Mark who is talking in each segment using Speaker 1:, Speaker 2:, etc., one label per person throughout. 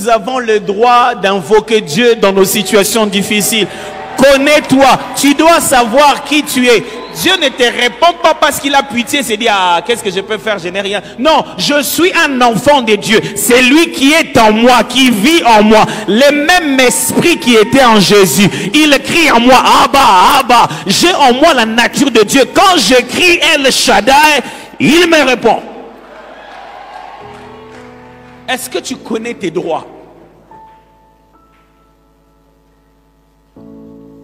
Speaker 1: nous avons le droit d'invoquer Dieu dans nos situations difficiles. Connais-toi, tu dois savoir qui tu es. Dieu ne te répond pas parce qu'il a pitié, c'est dire ah, qu'est-ce que je peux faire, je n'ai rien. Non, je suis un enfant de Dieu. C'est lui qui est en moi, qui vit en moi. Le même esprit qui était en Jésus. Il crie en moi, Abba, Abba. J'ai en moi la nature de Dieu. Quand je crie El Shaddai, il me répond. Est-ce que tu connais tes droits?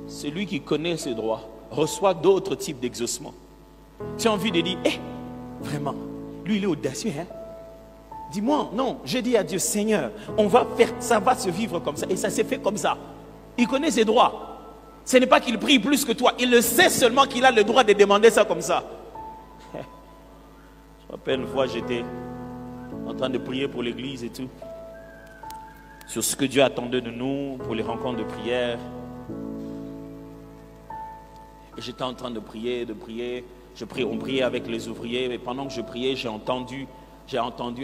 Speaker 1: Celui qui connaît ses droits reçoit d'autres types d'exaucement. Tu as envie de dire, vraiment, lui il est audacieux, hein? Dis-moi, non, je dis à Dieu, Seigneur, on va faire, ça va se vivre comme ça, et ça s'est fait comme ça. Il connaît ses droits. Ce n'est pas qu'il prie plus que toi, il le sait seulement qu'il a le droit de demander ça comme ça. Je me rappelle une fois, j'étais en train de prier pour l'église et tout, sur ce que Dieu attendait de nous, pour les rencontres de prière. Et j'étais en train de prier. On priait avec les ouvriers. Et pendant que je priais, j'ai entendu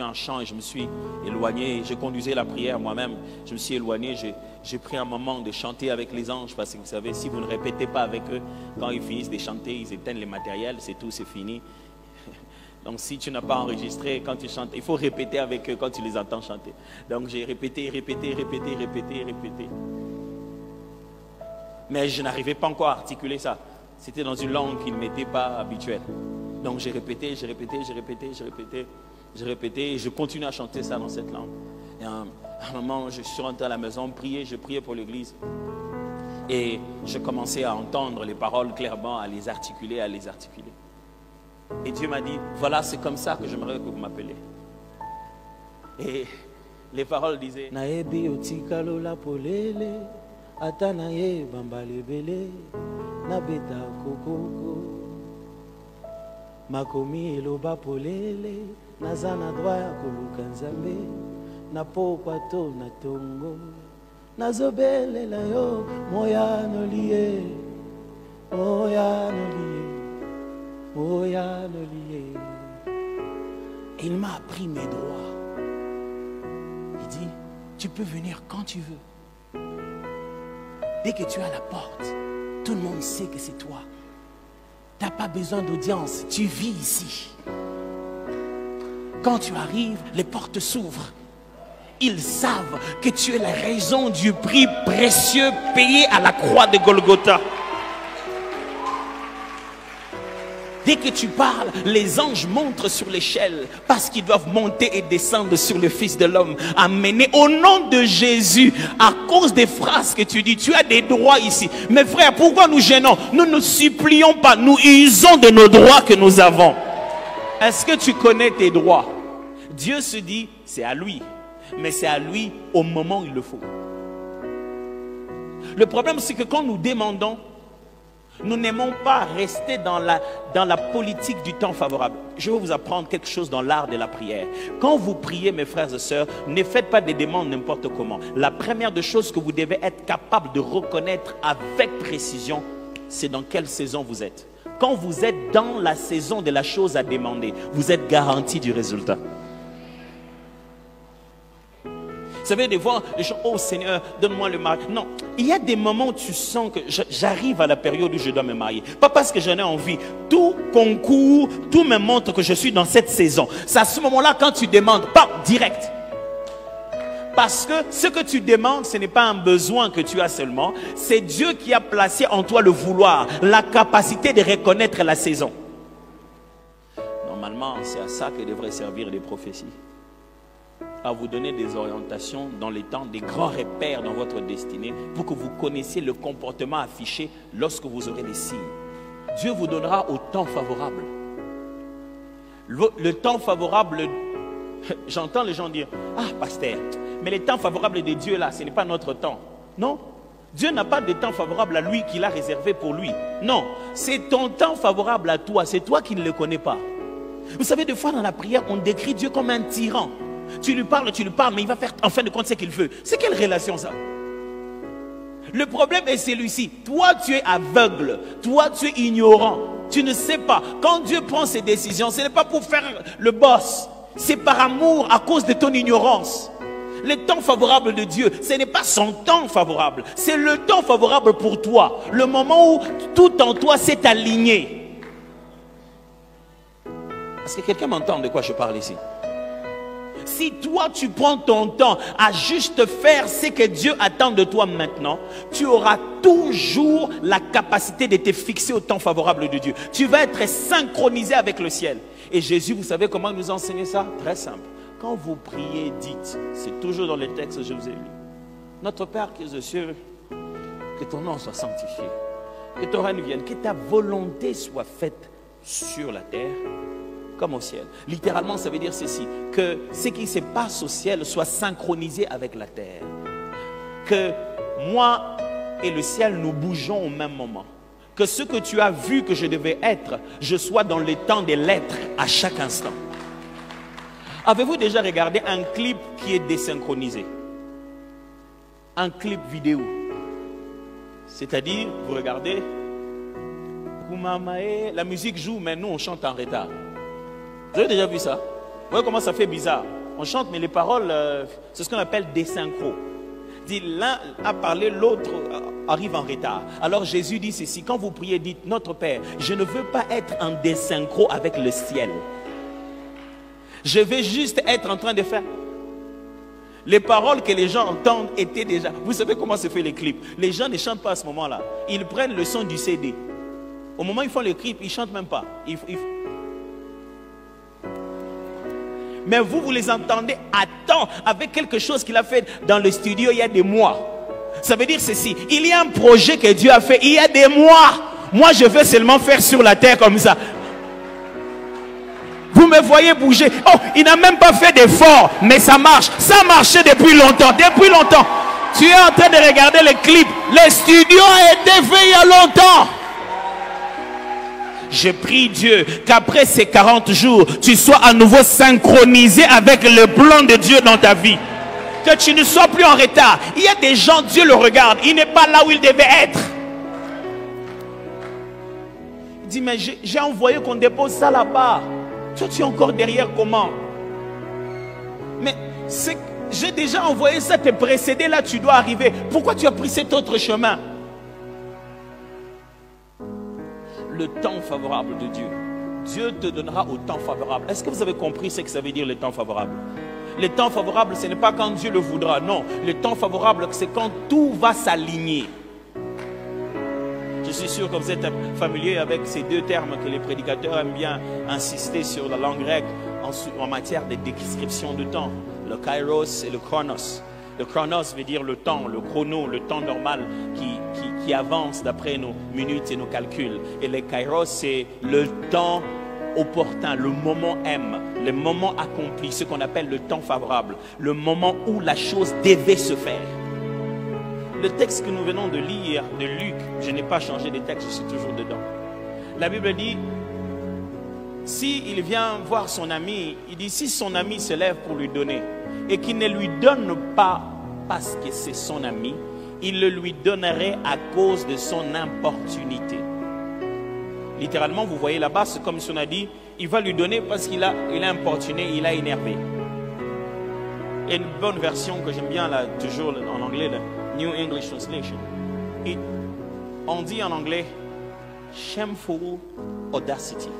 Speaker 1: un chant et je me suis éloigné. Je conduisais la prière moi-même. Je me suis éloigné. J'ai pris un moment de chanter avec les anges. Parce que vous savez, si vous ne répétez pas avec eux, quand ils finissent de chanter, ils éteignent les matériels. C'est tout, c'est fini. Donc si tu n'as pas enregistré, quand tu chantes, il faut répéter avec eux quand tu les entends chanter. Donc j'ai répété. Mais je n'arrivais pas encore à articuler ça. C'était dans une langue qui ne m'était pas habituelle. Donc j'ai répété, et je continue à chanter ça dans cette langue. Et à un moment, je suis rentré à la maison, je priais pour l'église. Et je commençais à entendre les paroles clairement, à les articuler. Et Dieu m'a dit, voilà, c'est comme ça que j'aimerais que vous m'appelez. Et les paroles disaient, Atanaye bambalebele nabeta kokoko makomi eloba polele nazana droit koluka nzambe na pokwa to na tongo nazobelela yo moya nolie il m'a appris mes droits. Il dit, tu peux venir quand tu veux. Dès que tu es à la porte, tout le monde sait que c'est toi. Tu n'as pas besoin d'audience, tu vis ici. Quand tu arrives, les portes s'ouvrent. Ils savent que tu es la raison du prix précieux payé à la croix de Golgotha. Dès que tu parles, les anges montent sur l'échelle parce qu'ils doivent monter et descendre sur le Fils de l'homme. Amener au nom de Jésus, à cause des phrases que tu dis, tu as des droits ici. Mais frère, pourquoi nous gênons? Nous ne supplions pas, nous usons de nos droits que nous avons. Est-ce que tu connais tes droits? Dieu se dit, c'est à lui. Mais c'est à lui au moment où il le faut. Le problème, c'est que quand nous demandons, nous n'aimons pas rester dans la politique du temps favorable. Je vais vous apprendre quelque chose dans l'art de la prière. Quand vous priez, mes frères et sœurs, ne faites pas des demandes n'importe comment. La première des choses que vous devez être capable de reconnaître avec précision, c'est dans quelle saison vous êtes. Quand vous êtes dans la saison de la chose à demander, vous êtes garanti du résultat. Vous savez, des fois, les gens, oh Seigneur, donne-moi le mari. Non, il y a des moments où tu sens que j'arrive à la période où je dois me marier. Pas parce que j'en ai envie. Tout concourt, tout me montre que je suis dans cette saison. C'est à ce moment-là, quand tu demandes, pas direct. Parce que ce que tu demandes, ce n'est pas un besoin que tu as seulement. C'est Dieu qui a placé en toi le vouloir, la capacité de reconnaître la saison. Normalement, c'est à ça que devraient servir les prophéties. À vous donner des orientations dans les temps, des grands repères dans votre destinée pour que vous connaissiez le comportement affiché lorsque vous aurez les signes. Dieu vous donnera au temps favorable. Le temps favorable, j'entends les gens dire, ah pasteur, mais le temps favorable de Dieu là, ce n'est pas notre temps. Non, Dieu n'a pas de temps favorable à lui qu'il a réservé pour lui. Non, c'est ton temps favorable à toi, c'est toi qui ne le connais pas. Vous savez, des fois dans la prière, on décrit Dieu comme un tyran. Tu lui parles, mais il va faire en fin de compte ce qu'il veut. C'est quelle relation ça? Le problème est celui-ci. Toi, tu es aveugle. Toi, tu es ignorant. Tu ne sais pas. Quand Dieu prend ses décisions, ce n'est pas pour faire le boss. C'est par amour à cause de ton ignorance. les temps favorables de Dieu, ce n'est pas son temps favorable. C'est le temps favorable pour toi. Le moment où tout en toi s'est aligné. Est-ce que quelqu'un m'entend de quoi je parle ici? Si toi tu prends ton temps à juste faire ce que Dieu attend de toi maintenant, tu auras toujours la capacité de te fixer au temps favorable de Dieu. Tu vas être synchronisé avec le ciel. Et Jésus, vous savez comment il nous a enseigné ça? Très simple. Quand vous priez, dites, c'est toujours dans les textes que je vous ai lus. Notre Père qui est aux cieux, que ton nom soit sanctifié, que ton règne vienne, que ta volonté soit faite sur la terre comme au ciel. Littéralement, ça veut dire ceci, que ce qui se passe au ciel soit synchronisé avec la terre. Que moi et le ciel, nous bougeons au même moment. Que ce que tu as vu que je devais être, je sois dans le temps de l'être à chaque instant. Avez-vous déjà regardé un clip qui est désynchronisé? Un clip vidéo. C'est-à-dire, vous regardez, la musique joue, mais nous on chante en retard. Vous avez déjà vu ça? Vous voyez comment ça fait bizarre? On chante, mais les paroles, c'est ce qu'on appelle désynchro. L'un a parlé, l'autre arrive en retard. Alors Jésus dit ceci, quand vous priez, dites, notre Père, je ne veux pas être en désynchro avec le ciel. Je vais juste être en train de faire. Les paroles que les gens entendent étaient déjà... Vous savez comment se fait les clips? Les gens ne chantent pas à ce moment-là. Ils prennent le son du CD. Au moment où ils font le clip, ils ne chantent même pas. Mais vous les entendez à temps avec quelque chose qu'il a fait dans le studio il y a des mois. Ça veut dire ceci. Il y a un projet que Dieu a fait il y a des mois. Moi, je veux seulement faire sur la terre comme ça. Vous me voyez bouger. Oh, il n'a même pas fait d'effort. Mais ça marche. Ça marchait depuis longtemps. Depuis longtemps. Tu es en train de regarder les clips. Le studio a été fait il y a longtemps. Je prie Dieu qu'après ces 40 jours, tu sois à nouveau synchronisé avec le plan de Dieu dans ta vie. Que tu ne sois plus en retard. Il y a des gens, Dieu le regarde. Il n'est pas là où il devait être. Il dit, mais j'ai envoyé qu'on dépose ça là-bas. Toi, tu es encore derrière comment? Mais j'ai déjà envoyé ça te précéder, là tu dois arriver. Pourquoi tu as pris cet autre chemin? Le temps favorable de Dieu. Dieu te donnera au temps favorable. Est-ce que vous avez compris ce que ça veut dire le temps favorable? Le temps favorable, ce n'est pas quand Dieu le voudra. Non, le temps favorable, c'est quand tout va s'aligner. Je suis sûr que vous êtes familier avec ces deux termes que les prédicateurs aiment bien insister sur la langue grecque en matière de description de temps. Le kairos et le chronos. Le chronos veut dire le temps, le chrono, le temps normal qui avance d'après nos minutes et nos calculs. Et le kairos, c'est le temps opportun, le moment M, le moment accompli, ce qu'on appelle le temps favorable, le moment où la chose devait se faire. Le texte que nous venons de lire de Luc, je n'ai pas changé de texte, je suis toujours dedans. La Bible dit, s'il vient voir son ami, il dit, si son ami se lève pour lui donner, et qu'il ne lui donne pas parce que c'est son ami, il le lui donnerait à cause de son importunité. Littéralement, vous voyez là-bas, c'est comme si on a dit, il va lui donner parce qu'il a importuné, il a énervé. Et une bonne version que j'aime bien, là, toujours en anglais, la New English Translation. Et on dit en anglais, shameful audacity.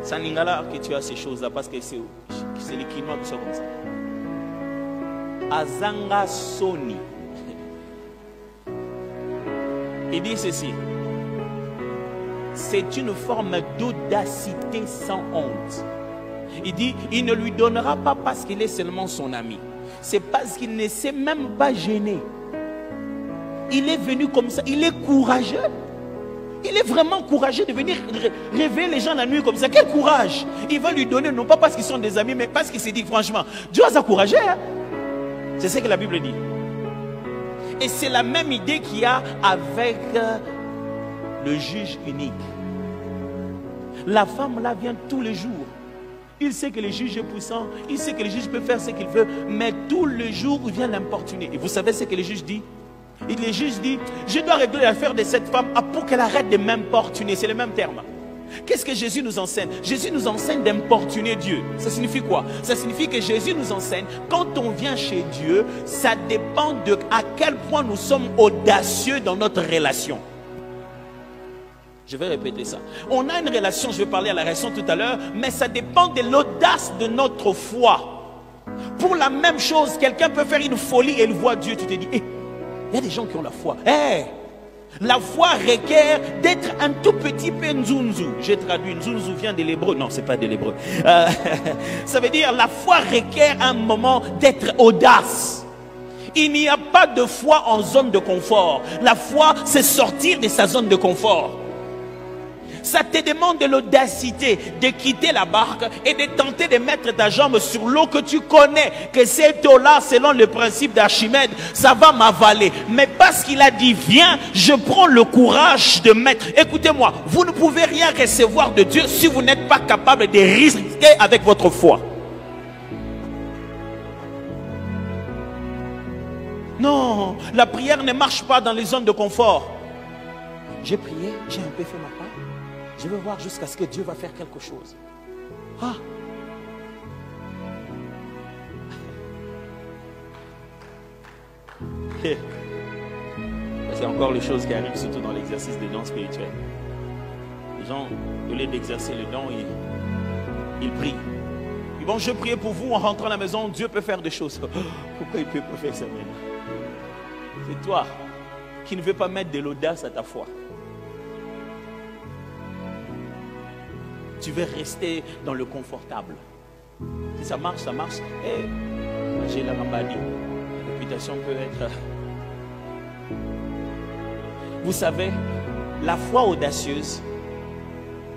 Speaker 1: C'est en lingala que tu as ces choses-là, parce que c'est les Quinois qui sont comme ça. Azanga Soni. Il dit ceci. C'est une forme d'audacité sans honte. Il dit, il ne lui donnera pas parce qu'il est seulement son ami. C'est parce qu'il ne s'est même pas gêné. Il est venu comme ça. Il est courageux. Il est vraiment courageux de venir réveiller les gens la nuit comme ça. Quel courage! Il va lui donner, non pas parce qu'ils sont des amis, mais parce qu'il s'est dit, franchement, Dieu a courageux. Hein? C'est ce que la Bible dit. Et c'est la même idée qu'il y a avec le juge unique. La femme là vient tous les jours. Il sait que le juge est puissant. Il sait que le juge peut faire ce qu'il veut. Mais tous les jours, il vient l'importuner. Et vous savez ce que le juge dit? Le juge dit, je dois régler l'affaire de cette femme pour qu'elle arrête de m'importuner. C'est le même terme. Qu'est-ce que Jésus nous enseigne? Jésus nous enseigne d'importuner Dieu. Ça signifie quoi? Ça signifie que Jésus nous enseigne, quand on vient chez Dieu, ça dépend de à quel point nous sommes audacieux dans notre relation. Je vais répéter ça. On a une relation, je vais parler à la relation tout à l'heure, mais ça dépend de l'audace de notre foi. Pour la même chose, quelqu'un peut faire une folie et il voit Dieu, tu te dis, il y a des gens qui ont la foi. La foi requiert d'être un tout petit peu nzunzu. J'ai traduit, nzunzu vient de l'hébreu. Non, c'est pas de l'hébreu. Ça veut dire la foi requiert un moment d'être audace. Il n'y a pas de foi en zone de confort. La foi, c'est sortir de sa zone de confort. Ça te demande de l'audacité de quitter la barque et de tenter de mettre ta jambe sur l'eau que tu connais, que cette eau-là, selon le principe d'Archimède, ça va m'avaler. Mais parce qu'il a dit, viens, je prends le courage de mettre. Écoutez-moi, vous ne pouvez rien recevoir de Dieu si vous n'êtes pas capable de risquer avec votre foi. Non, la prière ne marche pas dans les zones de confort. J'ai prié, j'ai un peu fait ma part. Je veux voir jusqu'à ce que Dieu va faire quelque chose. Ah. C'est encore les choses qui arrivent, surtout dans l'exercice des dons spirituels. Les gens, au lieu d'exercer le don, ils prient. Ils vont, je prie pour vous, en rentrant à la maison, Dieu peut faire des choses. Pourquoi il peut pas faire ça maintenant? C'est toi qui ne veux pas mettre de l'audace à ta foi. Tu veux rester dans le confortable. Si ça marche, ça marche. Et j'ai la rambadie. La réputation peut être... Vous savez, la foi audacieuse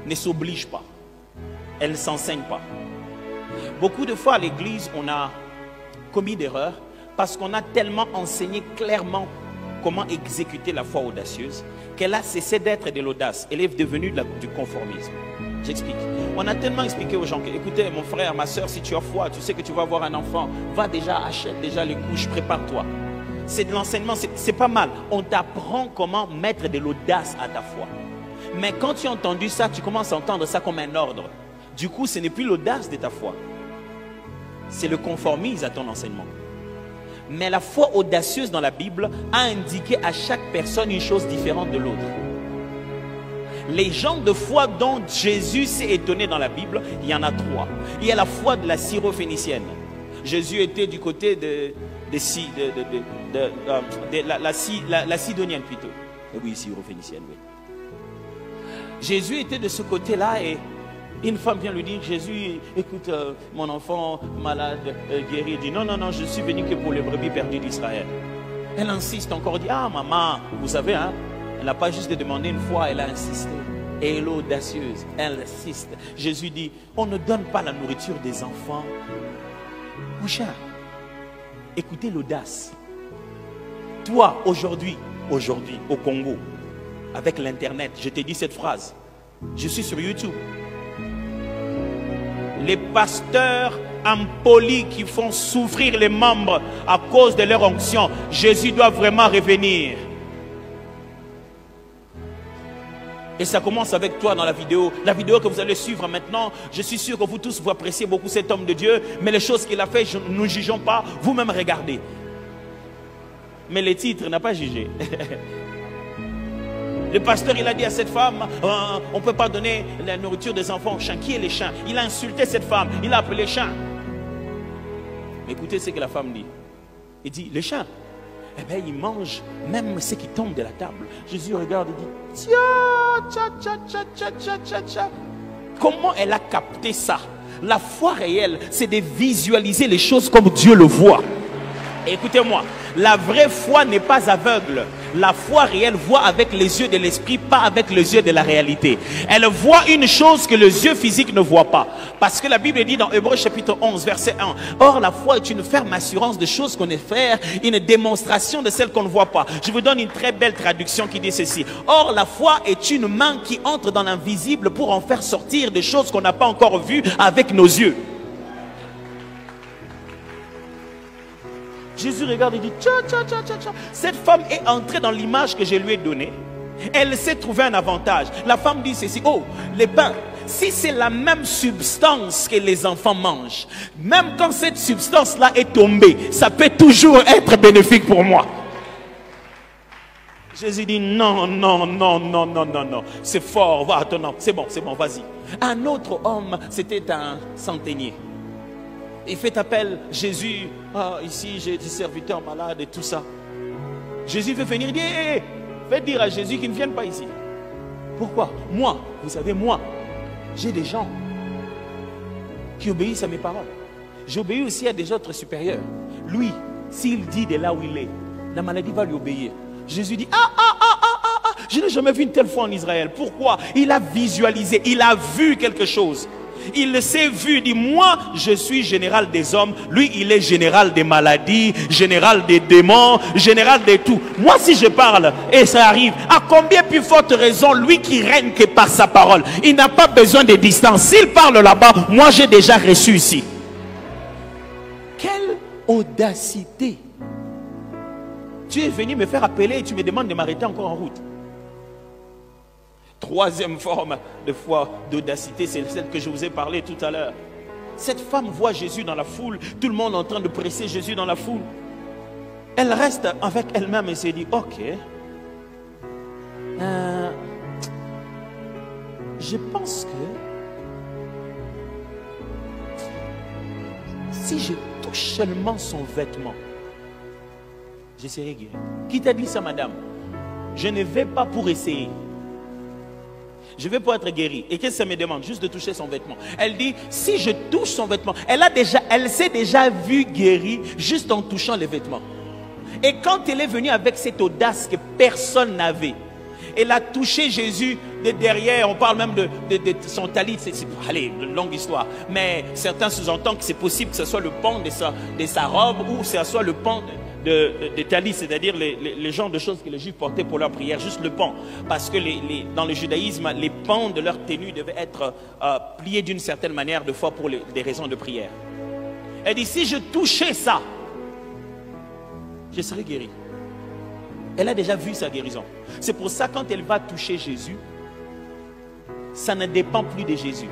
Speaker 1: ne s'oblige pas. Elle ne s'enseigne pas. Beaucoup de fois à l'église, on a commis d'erreurs parce qu'on a tellement enseigné clairement comment exécuter la foi audacieuse qu'elle a cessé d'être de l'audace. Elle est devenue du conformisme. J'explique. On a tellement expliqué aux gens que, écoutez, mon frère, ma soeur, si tu as foi, tu sais que tu vas avoir un enfant, va déjà, achète déjà les couches, prépare-toi. C'est de l'enseignement, c'est pas mal. On t'apprend comment mettre de l'audace à ta foi. Mais quand tu as entendu ça, tu commences à entendre ça comme un ordre. Du coup, ce n'est plus l'audace de ta foi. C'est le conformisme à ton enseignement. Mais la foi audacieuse dans la Bible a indiqué à chaque personne une chose différente de l'autre. Les gens de foi dont Jésus s'est étonné dans la Bible, il y en a trois. Il y a la foi de la syrophénicienne. Jésus était du côté la sidonienne plutôt. Oui, syrophénicienne, oui. Jésus était de ce côté-là et une femme vient lui dire, Jésus, écoute, mon enfant malade, guéri. Il dit, non, non, non, je suis venu que pour les brebis perdues d'Israël. Elle insiste encore, dit, ah maman, vous savez, hein, elle n'a pas juste demandé une fois, elle a insisté. Et elle est audacieuse, elle insiste. Jésus dit, on ne donne pas la nourriture des enfants aux chiens. Écoutez l'audace. Toi, aujourd'hui, au Congo, avec l'internet, je t'ai dit cette phrase. Je suis sur YouTube. Les pasteurs impolis qui font souffrir les membres à cause de leur onction, Jésus doit vraiment revenir. Et ça commence avec toi dans la vidéo que vous allez suivre maintenant. Je suis sûr que vous tous vous appréciez beaucoup cet homme de Dieu, mais les choses qu'il a fait, nous ne jugeons pas, vous-même regardez. Mais le titre n'a pas jugé. Le pasteur, il a dit à cette femme, on ne peut pas donner la nourriture des enfants aux chiens. Qui est les chiens? Il a insulté cette femme, il a appelé les chiens. Écoutez ce que la femme dit. Il dit, les chiens, eh bien, ils mangent même ce qui tombe de la table. Jésus regarde et dit, tiens. Comment elle a capté ça? La foi réelle, c'est de visualiser les choses comme Dieu le voit. Écoutez-moi, la vraie foi n'est pas aveugle. La foi réelle voit avec les yeux de l'esprit, pas avec les yeux de la réalité. Elle voit une chose que les yeux physiques ne voient pas. Parce que la Bible dit dans Hébreux chapitre 11, verset 1. Or, la foi est une ferme assurance de choses qu'on espère, une démonstration de celles qu'on ne voit pas. Je vous donne une très belle traduction qui dit ceci. Or, la foi est une main qui entre dans l'invisible pour en faire sortir des choses qu'on n'a pas encore vues avec nos yeux. Jésus regarde et dit, tcha. Cette femme est entrée dans l'image que je lui ai donnée. Elle sait trouver un avantage. La femme dit ceci, oh, les pains, si c'est la même substance que les enfants mangent, même quand cette substance-là est tombée, ça peut toujours être bénéfique pour moi. Jésus dit non, non, non, non, non, non, non. C'est fort, va, attends, c'est bon, vas-y. Un autre homme, c'était un centenier. Il fait appel, Jésus, ah, ici j'ai des serviteurs malades et tout ça. Jésus veut venir, il dit, hey, faites dire à Jésus qu'il ne vienne pas ici. Pourquoi? Moi, vous savez, moi, j'ai des gens qui obéissent à mes paroles. J'obéis aussi à des autres supérieurs. Lui, s'il dit de là où il est, la maladie va lui obéir. Jésus dit, je n'ai jamais vu une telle foi en Israël. Pourquoi? Il a visualisé, il a vu quelque chose. Il s'est vu, il dit, moi je suis général des hommes. Lui il est général des maladies, général des démons, général de tout. Moi si je parle et ça arrive, à combien plus forte raison lui qui règne que par sa parole. Il n'a pas besoin de distance. S'il parle là-bas, moi j'ai déjà reçu ici. Quelle audacité! Tu es venu me faire appeler et tu me demandes de m'arrêter encore en route. Troisième forme de foi, d'audacité, c'est celle que je vous ai parlé tout à l'heure. Cette femme voit Jésus dans la foule, tout le monde est en train de presser Jésus dans la foule. Elle reste avec elle-même et se dit, ok, je pense que si je touche seulement son vêtement, je serai guéri. Qui t'a dit ça, madame? Je ne vais pas pour essayer. Je vais pour être guéri. Et qu'est-ce que ça me demande? Juste de toucher son vêtement. Elle dit, si je touche son vêtement, elle s'est déjà vue guérie juste en touchant les vêtements. Et quand elle est venue avec cette audace que personne n'avait, elle a touché Jésus de derrière. On parle même de son talit. Allez, longue histoire. Mais certains sous-entendent que c'est possible que ce soit le pan de sa robe ou que ce soit le pan de talit, c'est-à-dire les genres de choses que les Juifs portaient pour leur prière, juste le pan. Parce que dans le judaïsme, les pans de leur tenue devaient être pliés d'une certaine manière, de fois pour des raisons de prière. Elle dit, si je touchais ça, je serais guéri. Elle a déjà vu sa guérison. C'est pour ça quand elle va toucher Jésus, ça ne dépend plus de Jésus.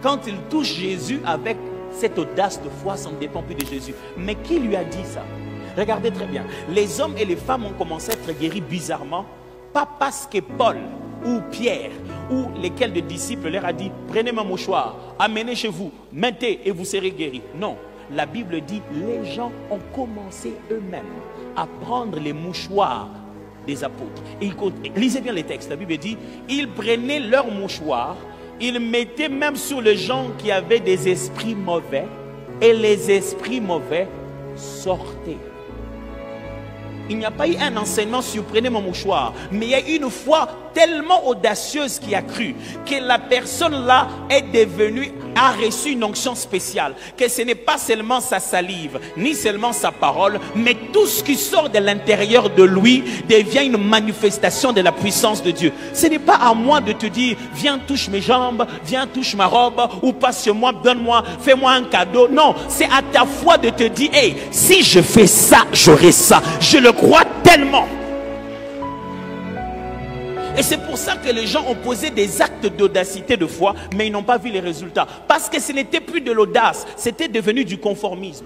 Speaker 1: Quand il touche Jésus avec cette audace de foi, ça ne dépend plus de Jésus. Mais qui lui a dit ça? Regardez très bien. Les hommes et les femmes ont commencé à être guéris bizarrement, pas parce que Paul ou Pierre ou lesquels de disciples leur a dit, prenez ma mouchoir, amenez chez vous, mettez et vous serez guéris. Non, la Bible dit, les gens ont commencé eux-mêmes à prendre les mouchoirs des apôtres. Et lisez bien les textes, la Bible dit, ils prenaient leurs mouchoirs, ils mettaient même sur les gens qui avaient des esprits mauvais, et les esprits mauvais sortaient. Il n'y a pas eu un enseignement sur prenez mon mouchoir, mais il y a eu une foi tellement audacieuse qui a cru que la personne là a reçu une onction spéciale, que ce n'est pas seulement sa salive ni seulement sa parole, mais tout ce qui sort de l'intérieur de lui devient une manifestation de la puissance de Dieu. Ce n'est pas à moi de te dire viens touche mes jambes, viens touche ma robe, ou passe sur moi, donne-moi, fais-moi un cadeau. Non, c'est à ta foi de te dire hey, si je fais ça, j'aurai ça. Je le crois tellement. Et c'est pour ça que les gens ont posé des actes d'audacité de foi, mais ils n'ont pas vu les résultats. Parce que ce n'était plus de l'audace, c'était devenu du conformisme.